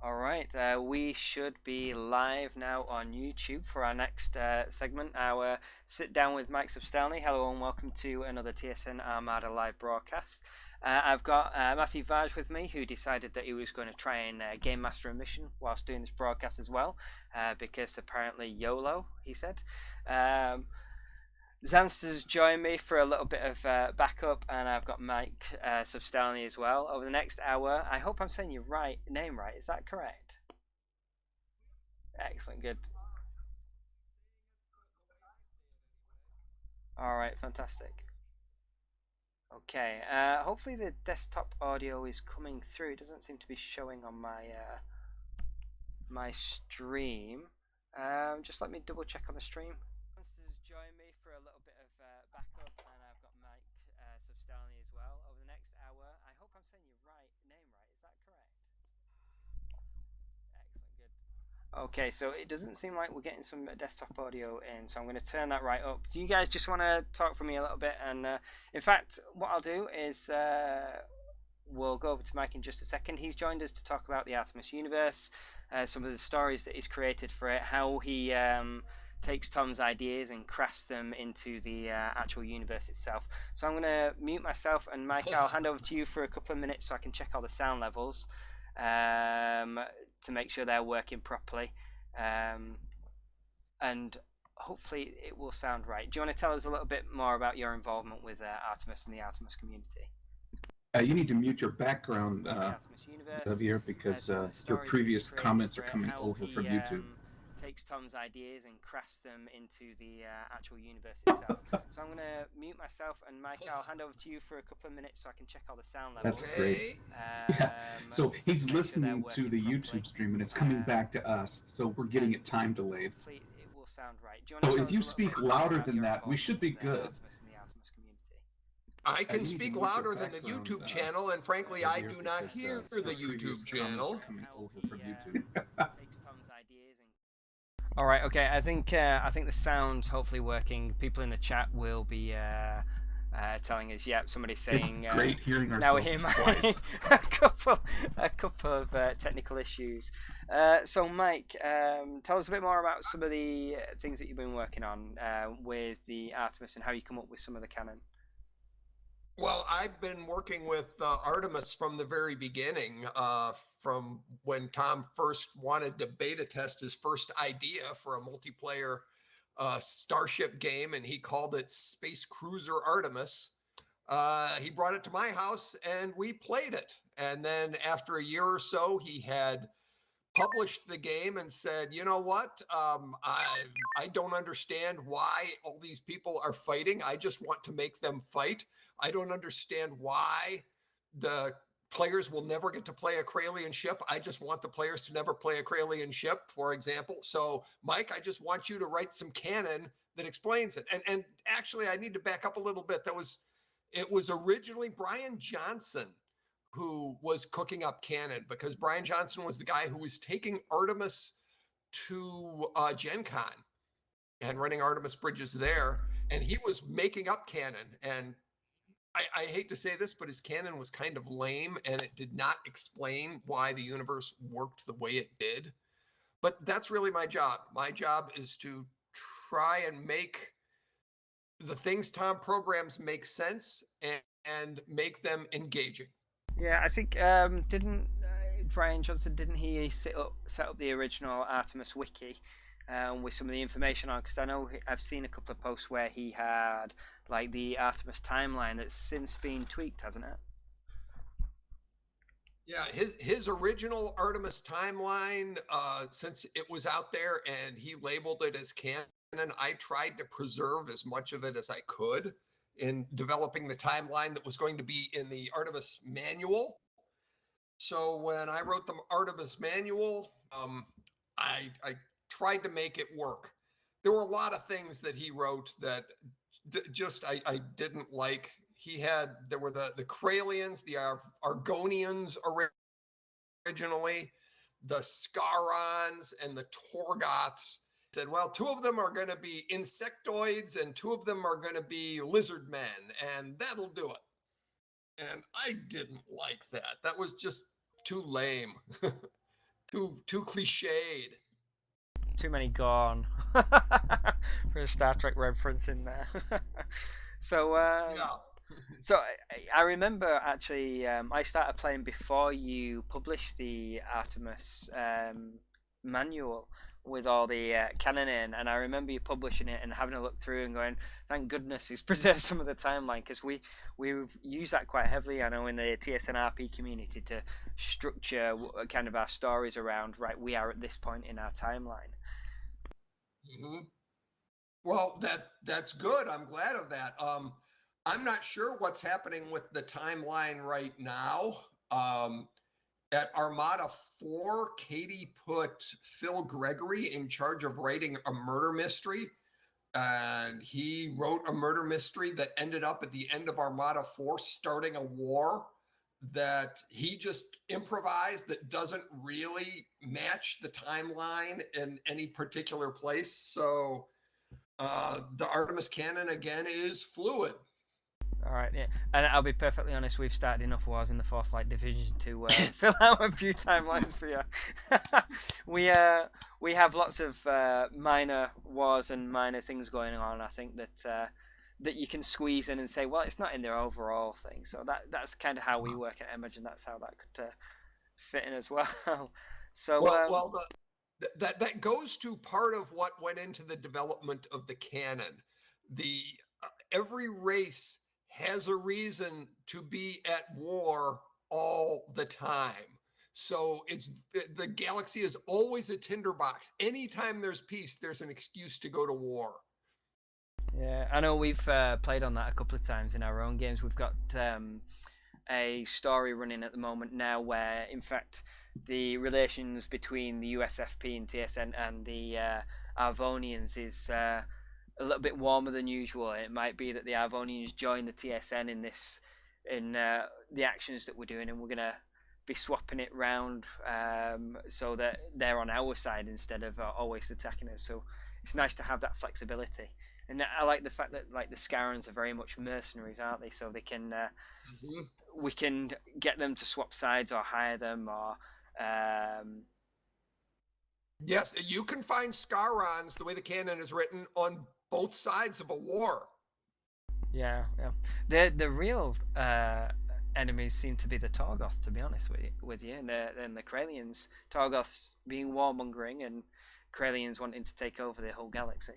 All right, we should be live now on YouTube for our next segment, our sit down with Mike Substelny. Hello and welcome to another TSN Armada live broadcast. I've got Matthew Vaj with me, who decided that he was going to try and game master a mission whilst doing this broadcast as well, because apparently YOLO, he said. Zanster's joined me for a little bit of backup, and I've got Mike Substelny as well. Over the next hour, I hope I'm saying your name right. Is that correct? Excellent, good. All right, fantastic. Okay, hopefully the desktop audio is coming through. It doesn't seem to be showing on my stream. Just let me double check on the stream. Has joined me for a little bit of backup, and I've got Mike Substelny as well. Over the next hour, I hope I'm saying your name right. Is that correct? Excellent, good. Okay, so it doesn't seem like we're getting some desktop audio in, so I'm going to turn that right up. Do you guys just want to talk for me a little bit? And in fact, what I'll do is we'll go over to Mike in just a second. He's joined us to talk about the Artemis universe, some of the stories that he's created for it, how he takes Tom's ideas and crafts them into the actual universe itself. So I'm going to mute myself, and Mike, I'll hand over to you for a couple of minutes so I can check all the sound levels to make sure they're working properly. And hopefully it will sound right. Do you want to tell us a little bit more about your involvement with Artemis and the Artemis community? You need to mute your background, Javier, because your previous comments are coming over from YouTube. Takes Tom's ideas and crafts them into the actual universe itself. So I'm going to mute myself, and Mike, I'll hand over to you for a couple of minutes so I can check all the sound levels. That's great. Yeah. So he's listening to the YouTube stream, and it's coming back to us. So we're getting it time delayed. Hopefully it will sound right. So if you speak louder than that, we should be good. I can speak louder than the YouTube channel, and frankly, I do not hear the YouTube channel. All right, okay. I think the sound's hopefully working. People in the chat will be telling us, yeah, somebody's saying. It's great hearing ourselves now we're hearing twice. a couple of technical issues. So, Mike, tell us a bit more about some of the things that you've been working on with the Artemis and how you come up with some of the canon. Well, I've been working with Artemis from the very beginning, from when Tom first wanted to beta test his first idea for a multiplayer Starship game, and he called it Space Cruiser Artemis. He brought it to my house, and we played it. And then after a year or so, he had published the game and said, you know what, I don't understand why all these people are fighting. I just want to make them fight. I don't understand why the players will never get to play a Kralian ship. I just want the players to never play a Kralian ship, for example. So, Mike, I just want you to write some canon that explains it. And actually, I need to back up a little bit. It was originally Brian Johnson who was cooking up canon, because Brian Johnson was the guy who was taking Artemis to Gen Con and running Artemis bridges there. And he was making up canon. And I hate to say this, but his canon was kind of lame, and it did not explain why the universe worked the way it did. But that's really my job. My job is to try and make the things Tom programs make sense and make them engaging. Yeah, I think didn't Brian Johnson, didn't he set up the original Artemis wiki with some of the information on? Because I know I've seen a couple of posts where he had like the Artemis timeline that's since been tweaked, hasn't it? Yeah, his original Artemis timeline, since it was out there and he labeled it as canon, I tried to preserve as much of it as I could in developing the timeline that was going to be in the Artemis manual. So when I wrote the Artemis manual, I tried to make it work. There were a lot of things that he wrote that I didn't like. There were the Kralians, the Argonians originally, the Scarons, and the Torgoths. Said, well, 2 of them are going to be insectoids and 2 of them are going to be lizard men, and that'll do it. And I didn't like that. That was just too lame. Too cliched. Too many gone. For a Star Trek reference in there. So, Yeah. so I remember actually, I started playing before you published the Artemis manual with all the canon in, and I remember you publishing it and having a look through and going, "Thank goodness he's preserved some of the timeline," because we've used that quite heavily. I know in the TSN RP community to structure kind of our stories around. Right, we are at this point in our timeline. Mm-hmm. Well, that's good. I'm glad of that. I'm not sure what's happening with the timeline right now. At Armada 4, Katie put Phil Gregory in charge of writing a murder mystery. And he wrote a murder mystery that ended up at the end of Armada 4 starting a war that he just improvised that doesn't really match the timeline in any particular place. So the Artemis canon again is fluid. All right, yeah, and I'll be perfectly honest. We've started enough wars in the Fourth Light Division to fill out a few timelines for you. We have lots of minor wars and minor things going on. I think that that you can squeeze in and say, well, it's not in their overall thing. So that's kind of how we work at Image, and that's how that could fit in as well. So well, that goes to part of what went into the development of the canon. The every race has a reason to be at war all the time. So it's the galaxy is always a tinderbox. Anytime there's peace, there's an excuse to go to war. Yeah, I know we've played on that a couple of times in our own games. We've got a story running at the moment now where, in fact, the relations between the USFP and TSN and the Arvonians is a little bit warmer than usual. It might be that the Arvonians join the TSN in the actions that we're doing, and we're gonna be swapping it round so that they're on our side instead of always attacking us. So it's nice to have that flexibility. And I like the fact that like the Scarans are very much mercenaries, aren't they? So they can we can get them to swap sides or hire them or. Yes, you can find Scarons the way the canon is written on both sides of a war. Yeah. The real enemies seem to be the Torgoth, to be honest with you, and the Kralians. Torgoths being warmongering and Kralians wanting to take over the whole galaxy.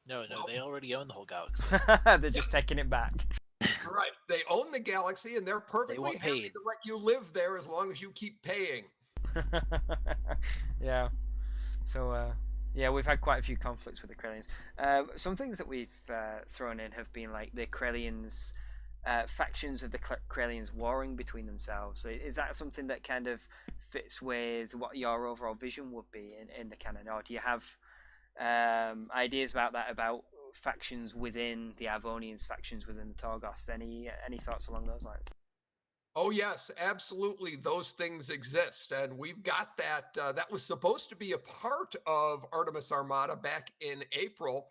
No, they already own the whole galaxy. They're just taking it back. Right. They own the galaxy, and they're perfectly happy to let you live there as long as you keep paying. Yeah. So, yeah, we've had quite a few conflicts with the Krellians. Some things that we've thrown in have been like the Krellians, factions of the Krellians warring between themselves. Is that something that kind of fits with what your overall vision would be in the canon, or do you have ideas about that, about factions within the Arvonians, factions within the Torgoths? Any thoughts along those lines? Oh yes, absolutely. Those things exist, and we've got that. That was supposed to be a part of Artemis Armada back in April.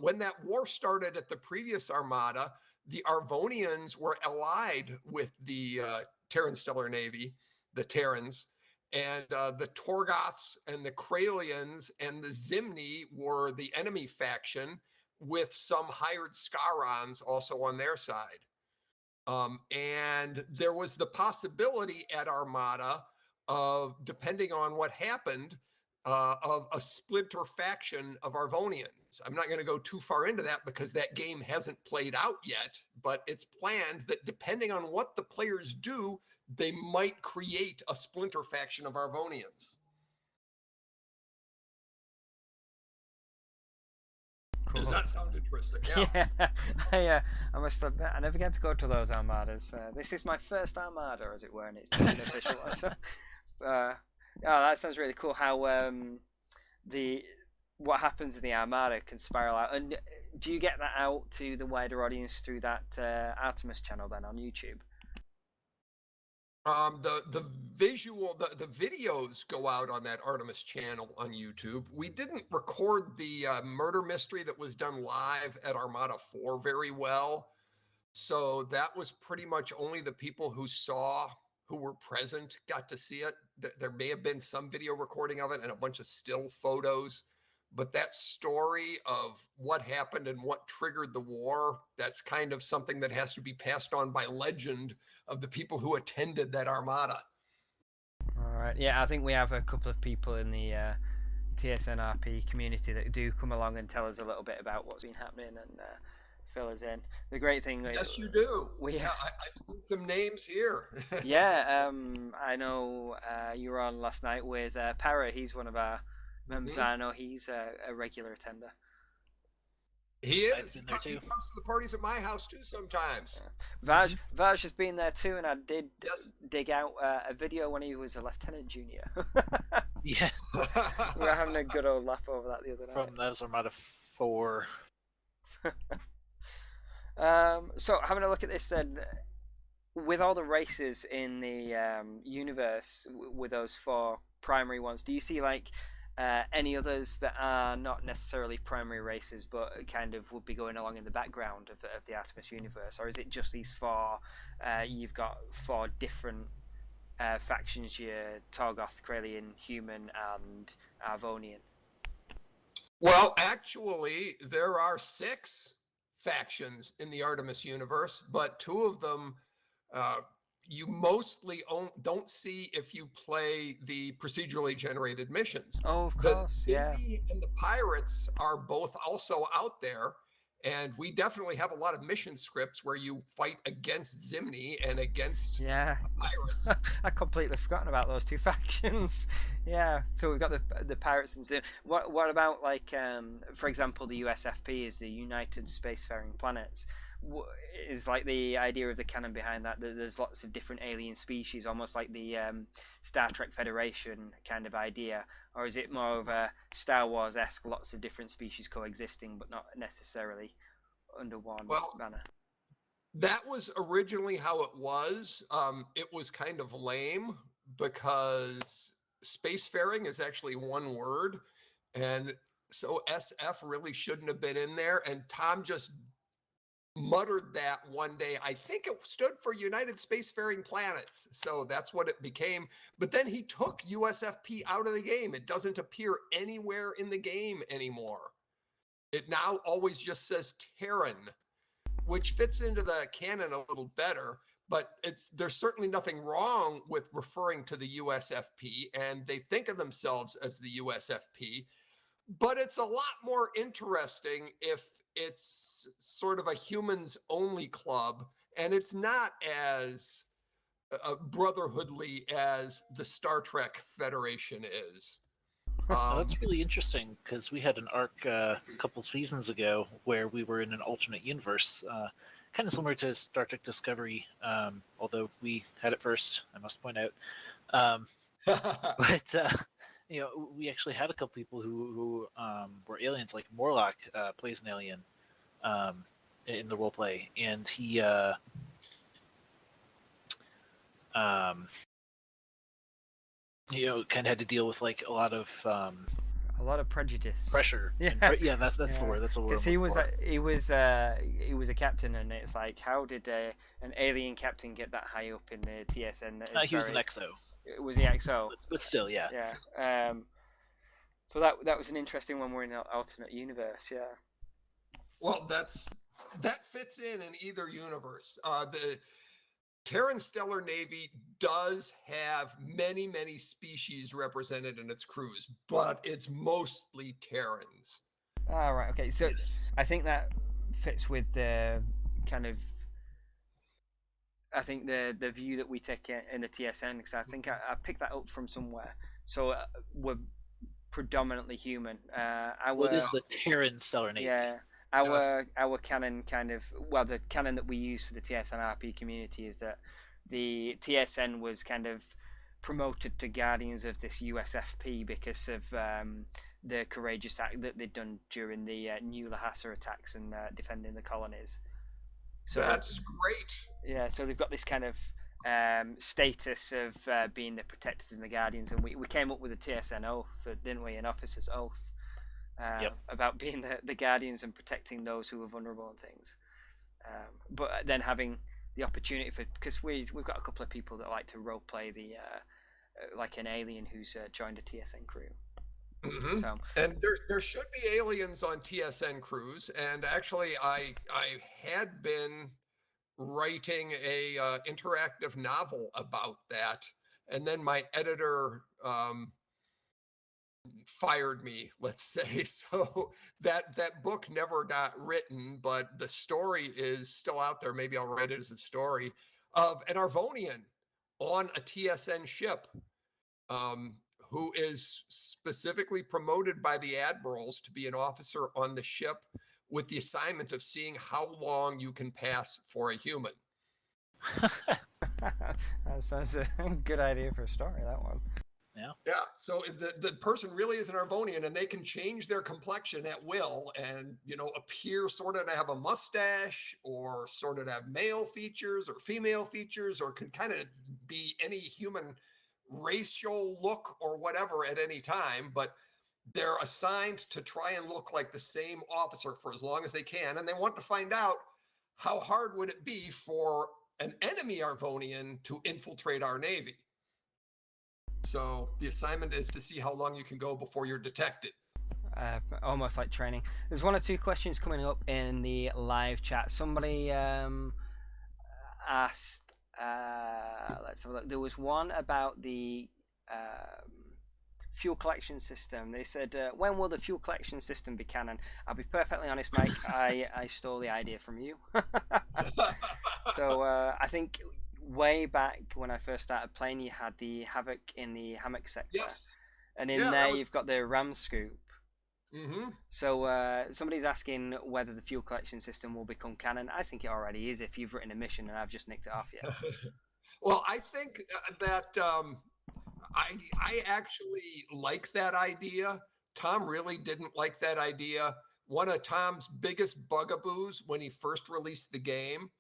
When that war started at the previous Armada, the Arvonians were allied with the Terran Stellar Navy, the Terrans, and the Torgoths and the Kralians and the Zimni were the enemy faction, with some hired Scarons also on their side. And there was the possibility at Armada of, depending on what happened, of a splinter faction of Arvonians. I'm not going to go too far into that because that game hasn't played out yet, but it's planned that depending on what the players do, they might create a splinter faction of Arvonians. Cool. Does that sound interesting? Yeah. I must admit, I never get to go to those Armadas. This is my first Armada, as it were, and it's an official one. So, that sounds really cool. How what happens in the Armada can spiral out. And do you get that out to the wider audience through that Artemis channel then on YouTube? The videos go out on that Artemis channel on YouTube. We didn't record the murder mystery that was done live at Armada 4 very well. So that was pretty much only the people who who were present got to see it. There may have been some video recording of it and a bunch of still photos, but that story of what happened and what triggered the war, that's kind of something that has to be passed on by legend of the people who attended that Armada. All right. Yeah, I think we have a couple of people in the TSN RP community that do come along and tell us a little bit about what's been happening and fill us in. The great thing is, yes, you do. I've seen some names here. Yeah, I know you were on last night with Para. He's one of our members. I know he's a regular attender. He is. He comes to the parties at my house too sometimes. Vaj has been there too, and I did dig out a video when he was a lieutenant junior. Yeah. We were having a good old laugh over that the other night. That was Armada 4. So having a look at this then, with all the races in the universe, with those 4 primary ones, do you see like any others that are not necessarily primary races but kind of would be going along in the background of the Artemis universe, or is it just these 4? You've got 4 different factions: your Torgoth, Kralian, Human, and Arvonian. Well, actually, there are 6 factions in the Artemis universe, but 2 of them you mostly don't see if you play the procedurally generated missions. Oh, of course, yeah. And the pirates are both also out there, and we definitely have a lot of mission scripts where you fight against Zimni and against pirates. I completely forgotten about those 2 factions. Yeah, so we've got the pirates and Zim. What about like for example, the USFP is the United Spacefaring Planets. Is like the idea of the canon behind that there's lots of different alien species, almost like the Star Trek Federation kind of idea, or is it more of a Star Wars-esque, lots of different species coexisting but not necessarily under one banner? That was originally how it was. It was kind of lame because spacefaring is actually one word, and so SF really shouldn't have been in there, and Tom just muttered that one day. I think it stood for United Spacefaring Planets, so that's what it became. But then he took USFP out of the game. It doesn't appear anywhere in the game anymore. It now always just says Terran, which fits into the canon a little better, but there's certainly nothing wrong with referring to the USFP, and they think of themselves as the USFP. But it's a lot more interesting if it's sort of a humans only club, and it's not as brotherhoodly as the Star Trek Federation is. That's really interesting, because we had an arc a couple seasons ago where we were in an alternate universe, kind of similar to Star Trek Discovery, although we had it first, I must point out. But we actually had a couple people who were aliens, like Morlock plays an alien in the role play, and he kind of had to deal with like a lot of prejudice, pressure. Yeah, that's the word. That's the word. Because he was a captain, and it's like, how did an alien captain get that high up in the TSN? He was an XO. Was he XO? But still, yeah. Yeah. So that was an interesting one. We're in an alternate universe. Yeah. Well, that fits in either universe. The Terran Stellar Navy does have many, many species represented in its crews, but it's mostly Terrans. Ah, right. Okay. So I think that fits with the kind of, I think the view that we take in the TSN, because I think I picked that up from somewhere. So we're predominantly human. What is the Terran Stellar Navy? Yeah. Our canon the canon that we use for the TSN RP community is that the TSN was kind of promoted to guardians of this USFP because of the courageous act that they'd done during the New Lhasa attacks and defending the colonies. So that's great. Yeah, so they've got this kind of status of being the protectors and the guardians, and we came up with a TSN oath, didn't we? An officer's oath. About being the guardians and protecting those who are vulnerable and things. But then having the opportunity for, because we've got a couple of people that like to role play the like an alien who's joined a TSN crew. Mm-hmm. So, and there should be aliens on TSN crews, and actually I had been writing a interactive novel about that, and then my editor fired me, let's say. So that book never got written, but the story is still out there. Maybe I'll write it as a story of an Arvonian on a TSN ship, who is specifically promoted by the admirals to be an officer on the ship with the assignment of seeing how long you can pass for a human. that's a good idea for a story, that one. Yeah. So the person really is an Arvonian, and they can change their complexion at will, and appear sort of to have a mustache, or sort of to have male features or female features, or can kind of be any human racial look or whatever at any time. But they're assigned to try and look like the same officer for as long as they can, and they want to find out how hard would it be for an enemy Arvonian to infiltrate our Navy. So the assignment is to see how long you can go before you're detected. Almost like training. There's one or two questions coming up in the live chat. Somebody asked, let's have a look. There was one about the fuel collection system. They said, when will the fuel collection system be canon? I'll be perfectly honest, Mike, I stole the idea from you. So I think way back when I first started playing, you had the Havoc in the hammock sector. Yes. And in there you've got the ram scoop. Mm-hmm. So somebody's asking whether the fuel collection system will become canon. I think it already is if you've written a mission and I've just nicked it off yet. Well, I think that I actually like that idea. Tom really didn't like that idea. One of Tom's biggest bugaboos when he first released the game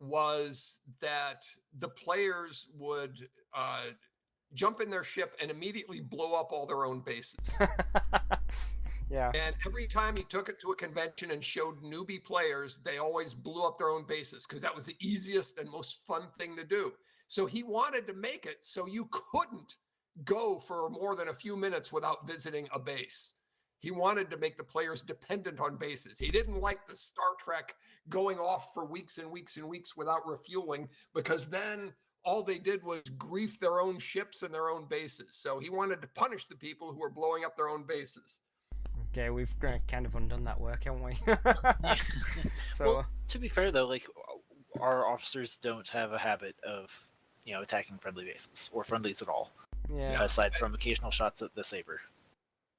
was that the players would jump in their ship and immediately blow up all their own bases. Yeah. And every time he took it to a convention and showed newbie players, they always blew up their own bases because that was the easiest and most fun thing to do. So he wanted to make it so you couldn't go for more than a few minutes without visiting a base. He wanted to make the players dependent on bases. He didn't like the Star Trek going off for weeks and weeks and weeks without refueling, because then all they did was grief their own ships and their own bases. So he wanted to punish the people who were blowing up their own bases. Okay, we've kind of undone that work, haven't we? So, well, to be fair though, like our officers don't have a habit of attacking friendly bases or friendlies at all. Yeah. Aside from occasional shots at the saber.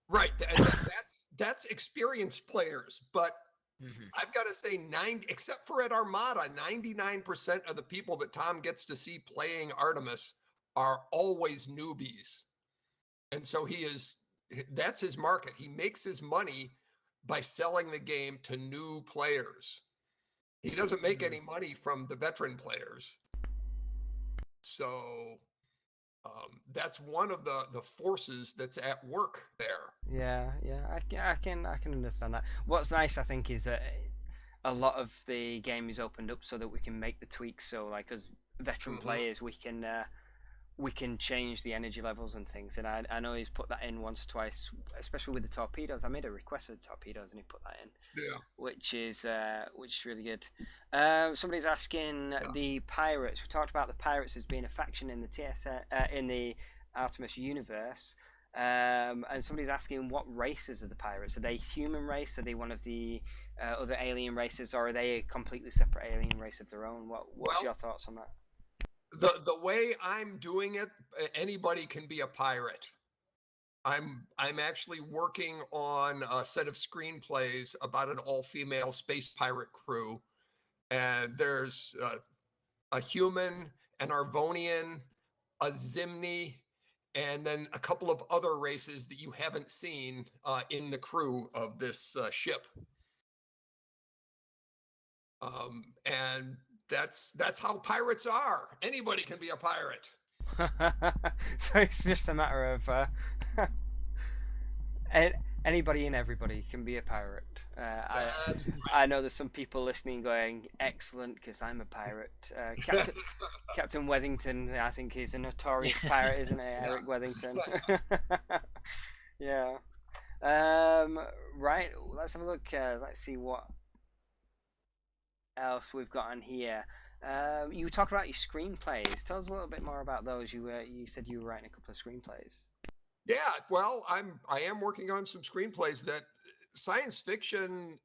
Right, and that's experienced players, but Mm-hmm. I've got to say, except for at Armada, 99% of the people that Tom gets to see playing Artemis are always newbies, and so that's his market. He makes his money by selling the game to new players. He doesn't make any money from the veteran players, so. That's one of the forces that's at work there. Yeah, I can understand that. What's nice, I think, is that a lot of the game is opened up so that we can make the tweaks. So, like, as veteran players, we can change the energy levels and things. And I know he's put that in once or twice, especially with the torpedoes. I made a request of the torpedoes, and he put that in. Yeah, which is really good. Somebody's asking the pirates. We talked about the pirates as being a faction in the TSN in the Artemis universe, and somebody's asking what races are the pirates? Are they human race? Are they one of the other alien races, or are they a completely separate alien race of their own? What's your thoughts on that? The way I'm doing it, anybody can be a pirate. I'm actually working on a set of screenplays about an all-female space pirate crew, and there's a human, an Arvonian, a Zimni, and then a couple of other races that you haven't seen in the crew of this ship. And that's how pirates are. Anybody can be a pirate. So it's just a matter of Anybody and everybody can be a pirate. That's I know there's some people listening going, excellent, because I'm a pirate. Captain Wethington, I think, is a notorious pirate, isn't he? Eric Wethington. Yeah. Right, let's have a look. Let's see what else we've got on here. You talked about your screenplays. Tell us a little bit more about those. You said you were writing a couple of screenplays. Yeah, well, I am working on some screenplays that science fiction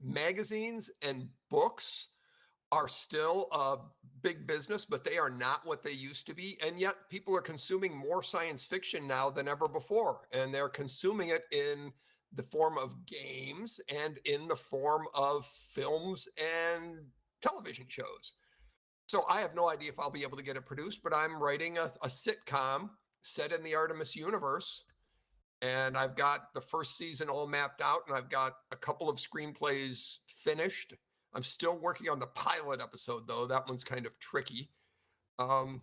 magazines and books are still a big business, but they are not what they used to be. And yet people are consuming more science fiction now than ever before. And they're consuming it in the form of games and in the form of films and television shows. So I have no idea if I'll be able to get it produced, but I'm writing a sitcom set in the Artemis universe. And I've got the first season all mapped out, and I've got a couple of screenplays finished. I'm still working on the pilot episode, though. That one's kind of tricky. And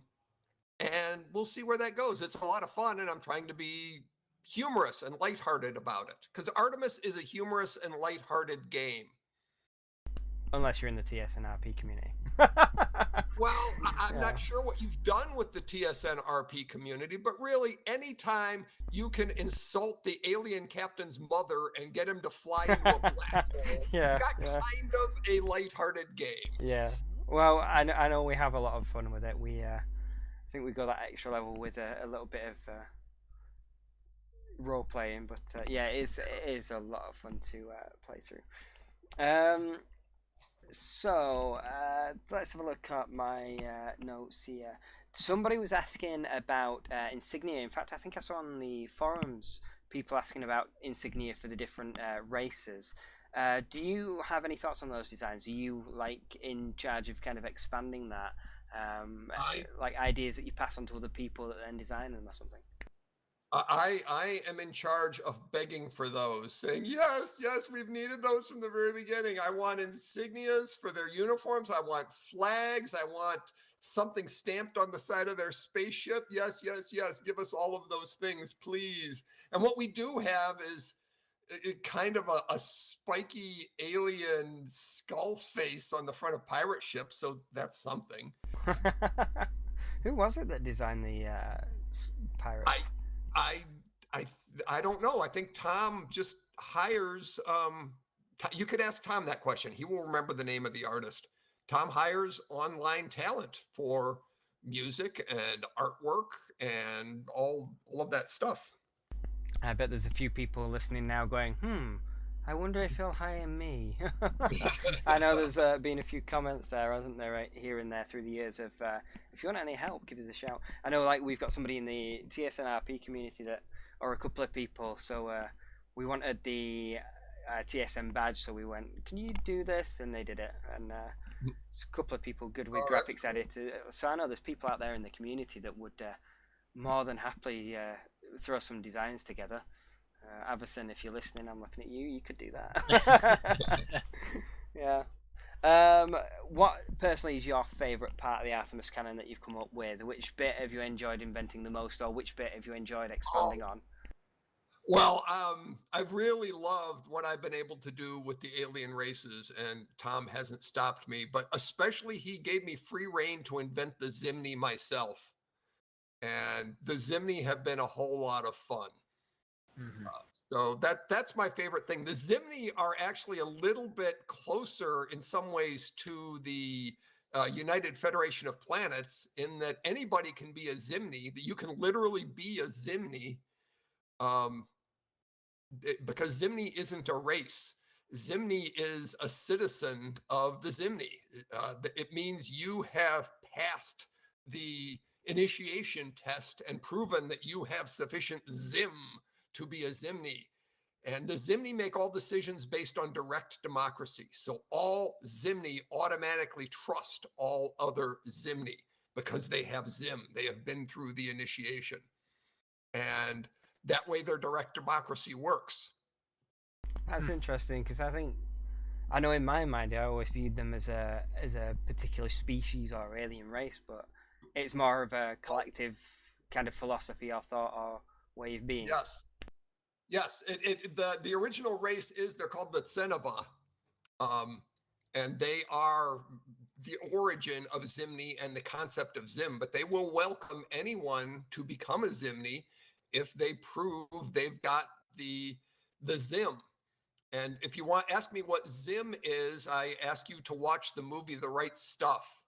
we'll see where that goes. It's a lot of fun, and I'm trying to be humorous and lighthearted about it, because Artemis is a humorous and lighthearted game. Unless you're in the TSN RP community. Well, I'm not sure what you've done with the TSN RP community, but really, anytime you can insult the alien captain's mother and get him to fly into a black hole, kind of a lighthearted game. Yeah. Well, I know we have a lot of fun with it. I think we go that extra level with a little bit of role playing, but it is a lot of fun to play through. So let's have a look at my notes here. Somebody was asking about insignia. In fact, I think I saw on the forums people asking about insignia for the different races. Do you have any thoughts on those designs? Are you in charge of kind of expanding that? Like ideas that you pass on to other people that then design them or something? I am in charge of begging for those, saying, yes, we've needed those from the very beginning. I want insignias for their uniforms. I want flags. I want something stamped on the side of their spaceship. Yes. Give us all of those things, please. And what we do have is kind of a spiky alien skull face on the front of pirate ships. So that's something. Who was it that designed the pirates? I don't know. I think Tom just hires. You could ask Tom that question. He will remember the name of the artist. Tom hires online talent for music and artwork and all of that stuff. I bet there's a few people listening now going, I wonder if he'll hire me. I know there's been a few comments there, hasn't there, right here and there through the years of, if you want any help, give us a shout. I know we've got somebody in the TSN RP community or a couple of people, so we wanted the TSN badge, so we went, can you do this? And they did it. And it's a couple of people good with graphics editors. So I know there's people out there in the community that would more than happily throw some designs together. Avison, if you're listening, I'm looking at you. You could do that. Yeah. What personally is your favourite part of the Artemis canon that you've come up with? Which bit have you enjoyed inventing the most, or which bit have you enjoyed expanding on? Well, I've really loved what I've been able to do with the alien races, and Tom hasn't stopped me, but especially he gave me free rein to invent the Zimni myself. And the Zimni have been a whole lot of fun. Mm-hmm. So that's my favorite thing. The Zimni are actually a little bit closer in some ways to the United Federation of Planets in that anybody can be a Zimni, that you can literally be a Zimni because Zimni isn't a race. Zimni is a citizen of the Zimni. It means you have passed the initiation test and proven that you have sufficient Zim to be a Zimni. And the Zimni make all decisions based on direct democracy. So all Zimni automatically trust all other Zimni because they have Zim. They have been through the initiation. And that way their direct democracy works. That's interesting because I know in my mind I always viewed them as a particular species or alien race, but it's more of a collective kind of philosophy or thought or way of being. Yes, the original race they're called the Tsenova, and they are the origin of Zimny and the concept of Zim. But they will welcome anyone to become a Zimny if they prove they've got the Zim. And if you ask me what Zim is, I ask you to watch the movie The Right Stuff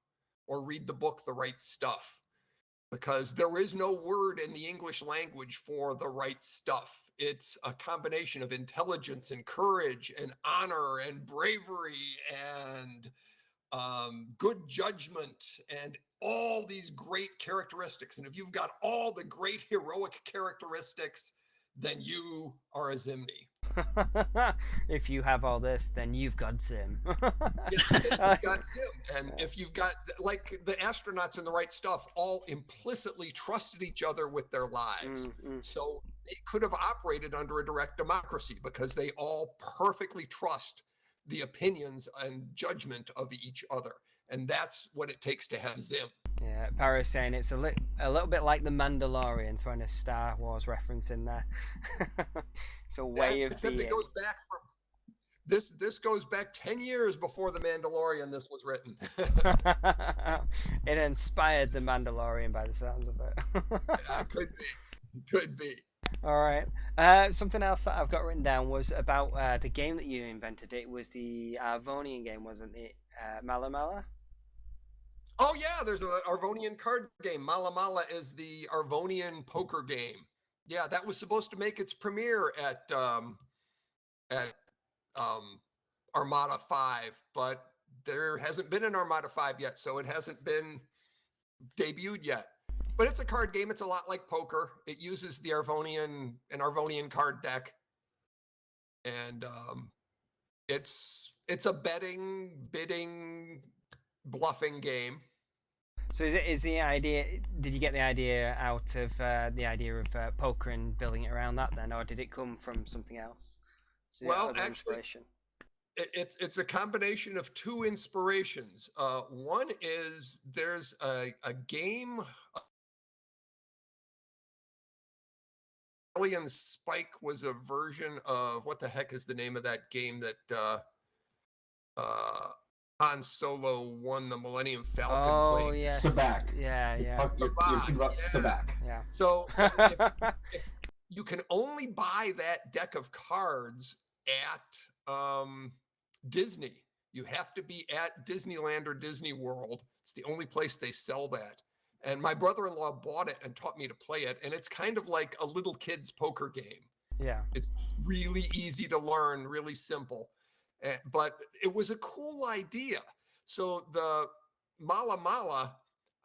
or read the book The Right Stuff, because there is no word in the English language for the right stuff. It's a combination of intelligence and courage and honor and bravery and good judgment and all these great characteristics. And if you've got all the great heroic characteristics, then you are a Zimny. If you have all this, then you've got Zim. You've got Zim. And if you've got, like the astronauts in The Right Stuff, all implicitly trusted each other with their lives. So they could have operated under a direct democracy because they all perfectly trust the opinions and judgment of each other. And that's what it takes to have Zim. Yeah, Barry's saying it's a little bit like the Mandalorian, throwing a Star Wars reference in there. It's a way of being. It goes back from this goes back 10 years before the Mandalorian. This was written. It inspired the Mandalorian by the sounds of it. Yeah, could be. All right. Something else that I've got written down was about the game that you invented. It was the Arvonian game, wasn't it? Mala Mala? Oh yeah, there's an Arvonian card game. Mala Mala is the Arvonian poker game. Yeah, that was supposed to make its premiere at Armada 5, but there hasn't been an Armada 5 yet, so it hasn't been debuted yet. But it's a card game. It's a lot like poker. It uses the an Arvonian card deck, and it's a betting, bidding, bluffing game. So is the idea? Did you get the idea out of the idea of poker and building it around that then, or did it come from something else? Well, actually, it's a combination of two inspirations. One is there's a game. Alien Spike was a version of, what the heck is the name of that game that Han Solo won the Millennium Falcon Oh, plane? yes. Sabak. Yeah. You're talking about Sabak. Yeah. So if you can only buy that deck of cards at Disney. You have to be at Disneyland or Disney World. It's the only place they sell that. And my brother-in-law bought it and taught me to play it. And it's kind of like a little kid's poker game. Yeah. It's really easy to learn, really simple. But it was a cool idea. So the Mala Mala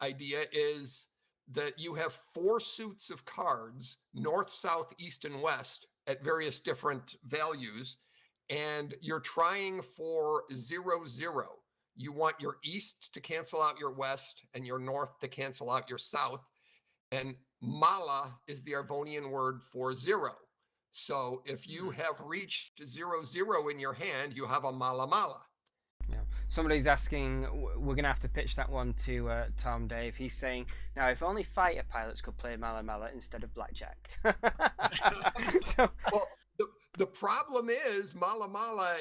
idea is that you have 4 suits of cards, north, south, east, and west, at various different values. And you're trying for 0-0. You want your east to cancel out your west and your north to cancel out your south. And Mala is the Arvonian word for 0. So if you have reached 0-0 in your hand, you have a Mala Mala. Yeah. Somebody's asking, we're going to have to pitch that one to Tom Dave. He's saying, now, if only fighter pilots could play Mala Mala instead of blackjack. Well, the problem is Mala Mala,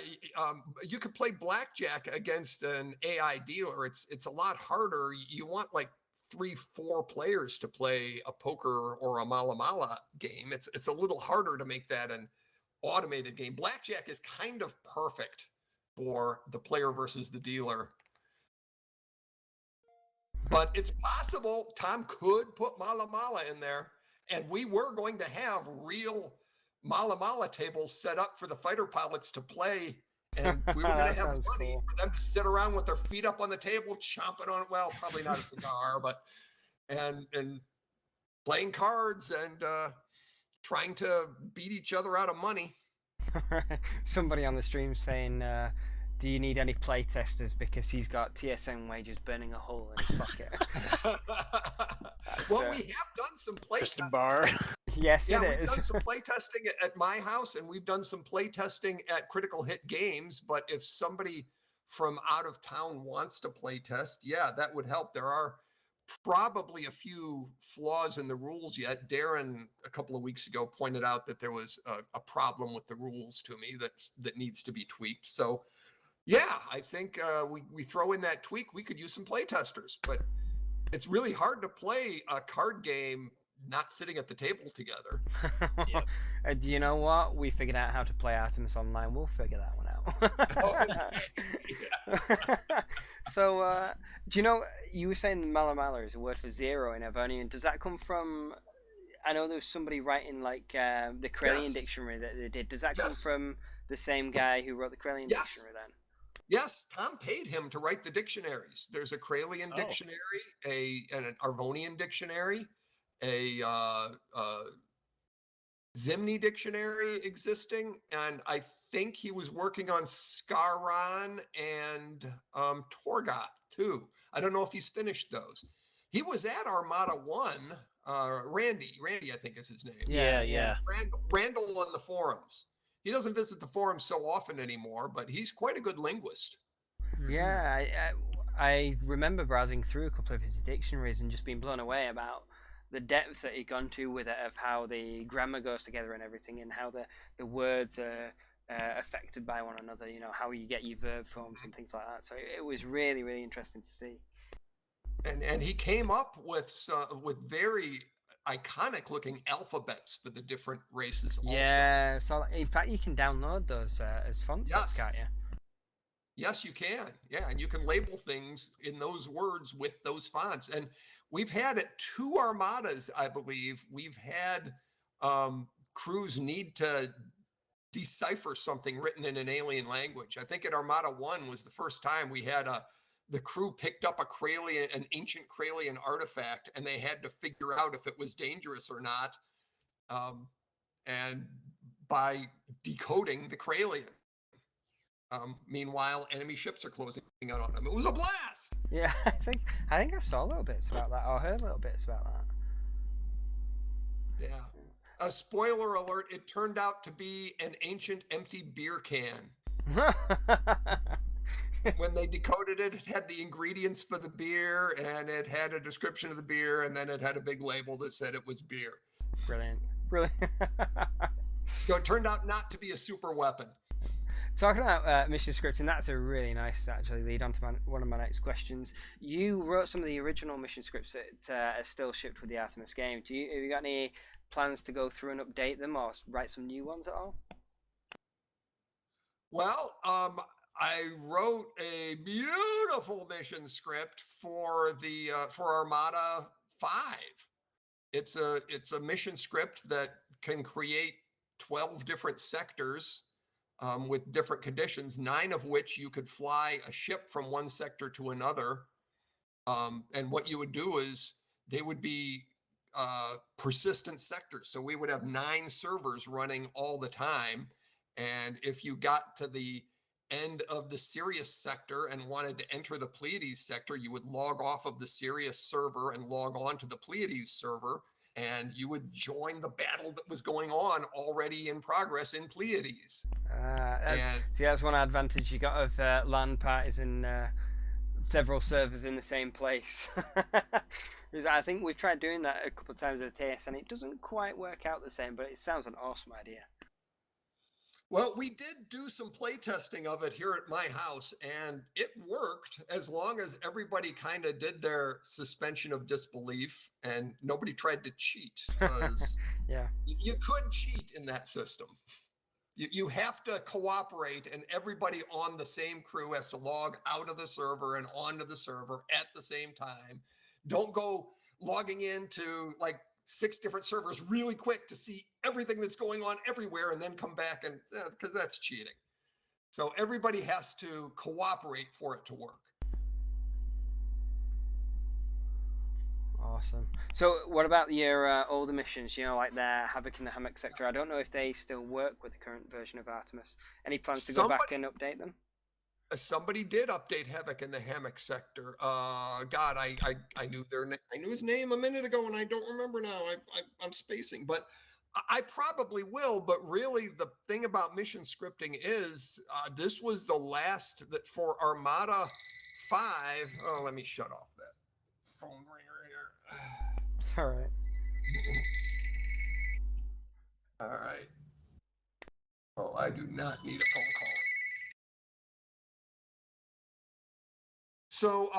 you could play blackjack against an AI dealer. It's a lot harder. You want like 3-4 players to play a poker or a Mala Mala game. It's a little harder to make that an automated game. Blackjack is kind of perfect for the player versus the dealer. But it's possible Tom could put Mala Mala in there, and we were going to have real Mala Mala tables set up for the fighter pilots to play, and we were going to have money for them to sit around with their feet up on the table, chomping on it. Well, probably not a cigar, but and playing cards and trying to beat each other out of money. Somebody on the stream saying, do you need any play testers, because he's got TSN wages burning a hole in his pocket. Well, we have done some play testing. Bar. Yes, yeah, it we've is. done some play testing at my house, and we've done some play testing at Critical Hit Games. But if somebody from out of town wants to play test, yeah, that would help. There are probably a few flaws in the rules yet. Darren, a couple of weeks ago, pointed out that there was a problem with the rules to me that needs to be tweaked. So, yeah, I think we throw in that tweak. We could use some play testers, but it's really hard to play a card game not sitting at the table together. Yep. Do you know what? We figured out how to play Artemis Online. We'll figure that one out. So, do you know, you were saying Malamala is a word for zero in Avonian. Does that come from, I know there was somebody writing like the Corellian dictionary that they did. Does that come from the same guy who wrote the Corellian dictionary then? Yes, Tom paid him to write the dictionaries. There's a Corellian dictionary, an Arvonian dictionary, a Zimni dictionary existing, and I think he was working on Scarron and Torgoth too. I don't know if he's finished those. He was at Armada 1. Randy, I think is his name. Yeah. Randall on the forums. He doesn't visit the forums so often anymore, but he's quite a good linguist. Yeah, I remember browsing through a couple of his dictionaries and just being blown away about the depth that he'd gone to with it, of how the grammar goes together and everything, and how the words are affected by one another, you know, how you get your verb forms and things like that. So it was really, really interesting to see. And he came up with very iconic looking alphabets for the different races also. Yeah, so in fact you can download those as font sets, can't you? Yes, you can. Yeah, and you can label things in those words with those fonts. And we've had at 2 Armadas, I believe, we've had crews need to decipher something written in an alien language. I think at Armada 1 was the first time we had the crew picked up an ancient Corellian artifact, and they had to figure out if it was dangerous or not, and by decoding the Corellian. Meanwhile, enemy ships are closing in on them. It was a blast. Yeah, I think I saw little bits about that, or heard little bits about that. Yeah. A spoiler alert, it turned out to be an ancient empty beer can. When they decoded it, it had the ingredients for the beer, and it had a description of the beer, and then it had a big label that said it was beer. Brilliant. So it turned out not to be a super weapon. Talking about mission scripting, that's a really nice actually lead on to one of my next questions. You wrote some of the original mission scripts that are still shipped with the Artemis game. Have you got any plans to go through and update them, or write some new ones at all? Well, I wrote a beautiful mission script for Armada 5. It's a mission script that can create 12 different sectors with different conditions, 9 of which you could fly a ship from one sector to another. And what you would do is they would be persistent sectors. So we would have 9 servers running all the time. And if you got to the end of the Sirius sector and wanted to enter the Pleiades sector, you would log off of the Sirius server and log on to the Pleiades server, and you would join the battle that was going on already in progress in Pleiades. That's one advantage you got of LAN parties and several servers in the same place. I think we've tried doing that a couple of times at the TSN. It doesn't quite work out the same, but it sounds an awesome idea. Well, we did do some play testing of it here at my house, and it worked as long as everybody kind of did their suspension of disbelief and nobody tried to cheat. Because yeah, you could cheat in that system. You have to cooperate, and everybody on the same crew has to log out of the server and onto the server at the same time. Don't go logging into like 6 different servers really quick to see everything that's going on everywhere and then come back, and because that's cheating. So everybody has to cooperate for it to work. Awesome. So what about your older missions, you know, like the Havoc in the Hammock sector? I don't know if they still work with the current version of Artemis. Any plans to go back and update them? Somebody did update Havoc in the Hammock sector. God, I knew I knew his name a minute ago, and I don't remember now. I'm spacing, but I probably will. But really, the thing about mission scripting is this was the last that for Armada 5. Oh, let me shut off that phone ringer All right. All right. Oh, I do not need a phone call. So,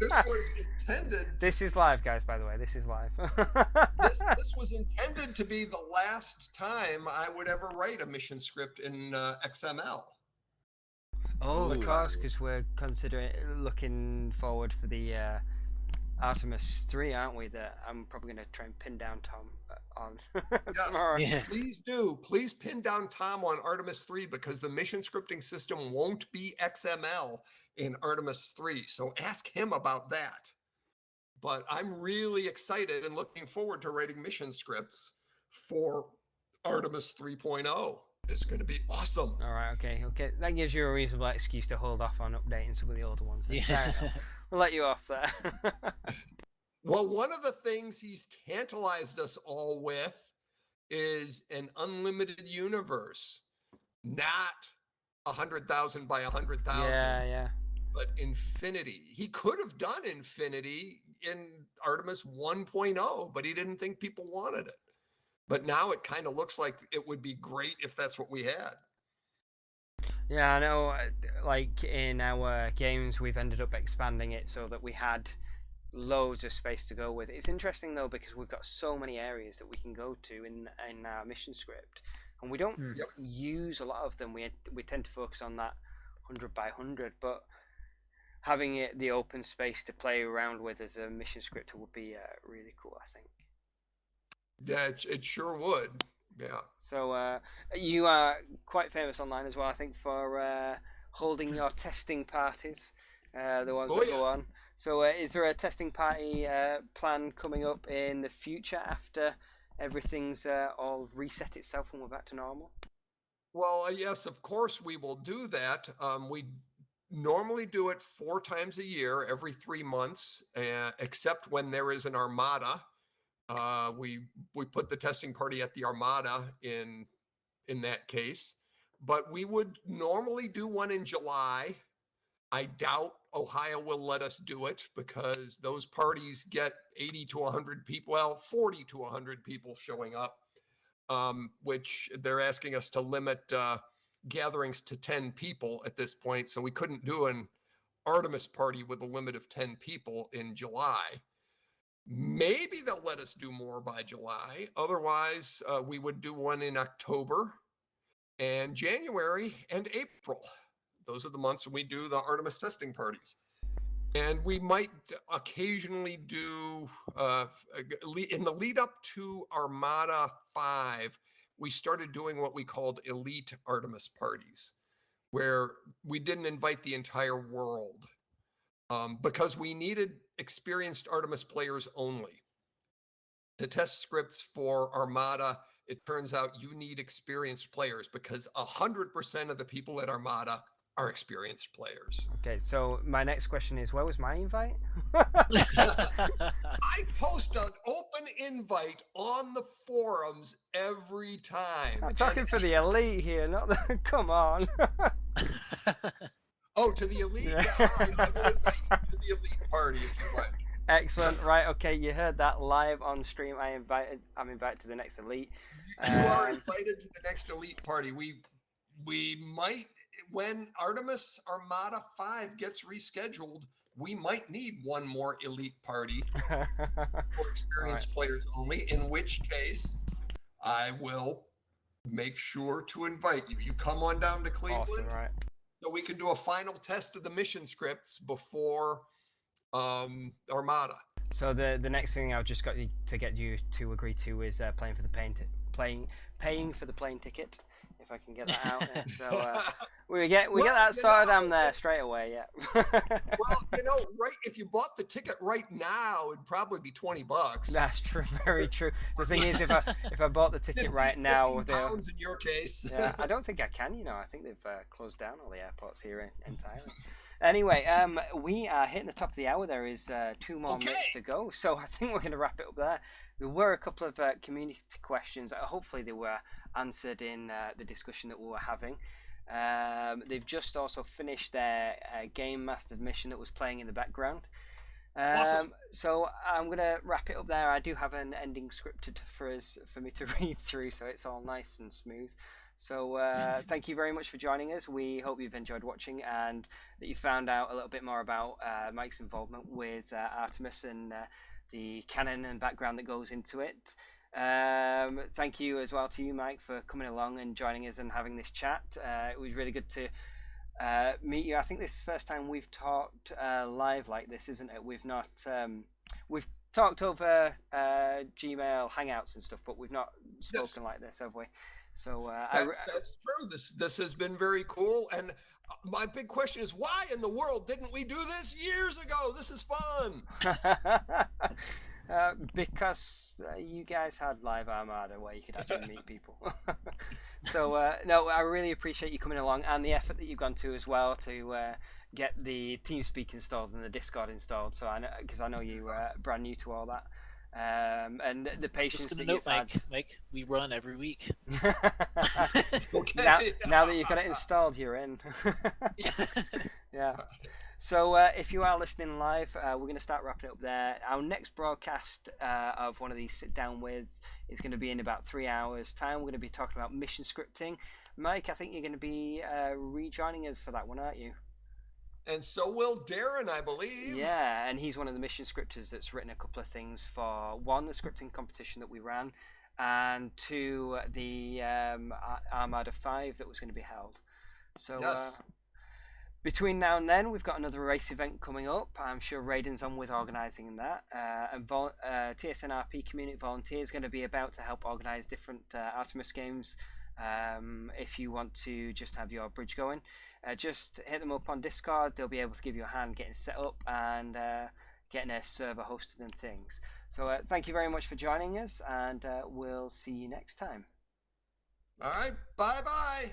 this was intended. This is live, guys. By the way, this is live. This was intended to be the last time I would ever write a mission script in XML. Oh, of course, because we're looking forward for the Artemis 3, aren't we? That I'm probably going to try and pin down Tom on tomorrow. Yeah. Please do. Please pin down Tom on Artemis 3 because the mission scripting system won't be XML in Artemis 3. So ask him about that. But I'm really excited and looking forward to writing mission scripts for Artemis 3.0. It's going to be awesome. All right, okay. That gives you a reasonable excuse to hold off on updating some of the older ones. Yeah. We'll let you off there. Well, one of the things he's tantalized us all with is an unlimited universe, not 100,000 by 100,000. Yeah. But infinity. He could have done infinity in Artemis 1.0, but he didn't think people wanted it. But now it kind of looks like it would be great if that's what we had. Yeah, I know. Like in our games, we've ended up expanding it so that we had loads of space to go with. It's interesting though because we've got so many areas that we can go to in our mission script, and we don't use a lot of them. We tend to focus on that 100 by 100, but having it the open space to play around with as a mission scripter would be really cool, I think. Yeah, it sure would. Yeah. So you are quite famous online as well, I think, for holding your testing parties, the ones that go on. So is there a testing party plan coming up in the future after everything's all reset itself and we're back to normal? Well, yes, of course we will do that. We normally do it 4 times a year, every 3 months, except when there is an Armada. We put the testing party at the Armada in that case, but we would normally do one in July. I doubt Ohio will let us do it because those parties get 80 to 100 people, well, 40 to 100 people showing up, which they're asking us to limit gatherings to 10 people at this point. So we couldn't do an Artemis party with a limit of 10 people in July. Maybe they'll let us do more by July. Otherwise, we would do one in October and January and April. Those are the months when we do the Artemis testing parties. And we might occasionally do, in the lead up to Armada 5, we started doing what we called elite Artemis parties, where we didn't invite the entire world. Because we needed experienced Artemis players only. To test scripts for Armada, it turns out you need experienced players because 100% of the people at Armada are experienced players. Okay, so my next question is, where was my invite? I post an open invite on the forums every time. I'm talking for the elite here, not the... Come on. Oh, to the elite? Yeah, all right. I will invite you to the elite party if you like. Excellent. Right. Okay. You heard that live on stream. I'm invited to the next elite. You are invited to the next elite party. We might, when Artemis Armada 5 gets rescheduled, we might need one more elite party for experienced players only, in which case I will make sure to invite you. You come on down to Cleveland. Awesome, right. So we can do a final test of the mission scripts before Armada. So the next thing I've just got to get you to agree to is paying for the plane ticket, if I can get that out. So we get that sorted out there straight away. Yeah. Well, right. If you bought the ticket right now, it'd probably be $20. That's true. Very true. The thing is, if I bought the ticket right now, £15 in your case. Yeah, I don't think I can. I think they've closed down all the airports here entirely. Anyway, we are hitting the top of the hour. There is 2 more minutes to go, so I think we're going to wrap it up there. There were a couple of community questions. Hopefully, they were answered in the discussion that we were having. They've just also finished their Game Mastered mission that was playing in the background. Awesome. So I'm gonna wrap it up there. I do have an ending scripted for me to read through, so it's all nice and smooth. So thank you very much for joining us. We hope you've enjoyed watching and that you found out a little bit more about Mike's involvement with Artemis and the canon and background that goes into it. Thank you as well to you, Mike, for coming along and joining us and having this chat. It was really good to meet you. I think this is the first time we've talked live like this, isn't it? We've not we've talked over Gmail Hangouts and stuff, but we've not spoken like this, have we? So that's true. This has been very cool. And my big question is, why in the world didn't we do this years ago? This is fun. Because you guys had live Armada where you could actually meet people. So no, I really appreciate you coming along and the effort that you've gone to as well to get the TeamSpeak installed and the Discord installed. So I know, because I know you were brand new to all that, and the patience that you've had. Mike, we run every week. Okay. Now that you've got it installed, you're in. Yeah. So if you are listening live, we're going to start wrapping it up there. Our next broadcast of one of these sit down with is going to be in about 3 hours time. We're going to be talking about mission scripting. Mike, I think you're going to be rejoining us for that one, aren't you? And so will Darren, I believe. Yeah, and he's one of the mission scripters that's written a couple of things for, one, the scripting competition that we ran, and two, the Armada 5 that was going to be held. So Yes. Between now and then, we've got another race event coming up. I'm sure Raiden's on with organising that. And TSN RP community volunteers going to be about to help organise different Artemis games. If you want to just have your bridge going, just hit them up on Discord. They'll be able to give you a hand getting set up and getting a server hosted and things. So thank you very much for joining us, and we'll see you next time. All right. Bye-bye.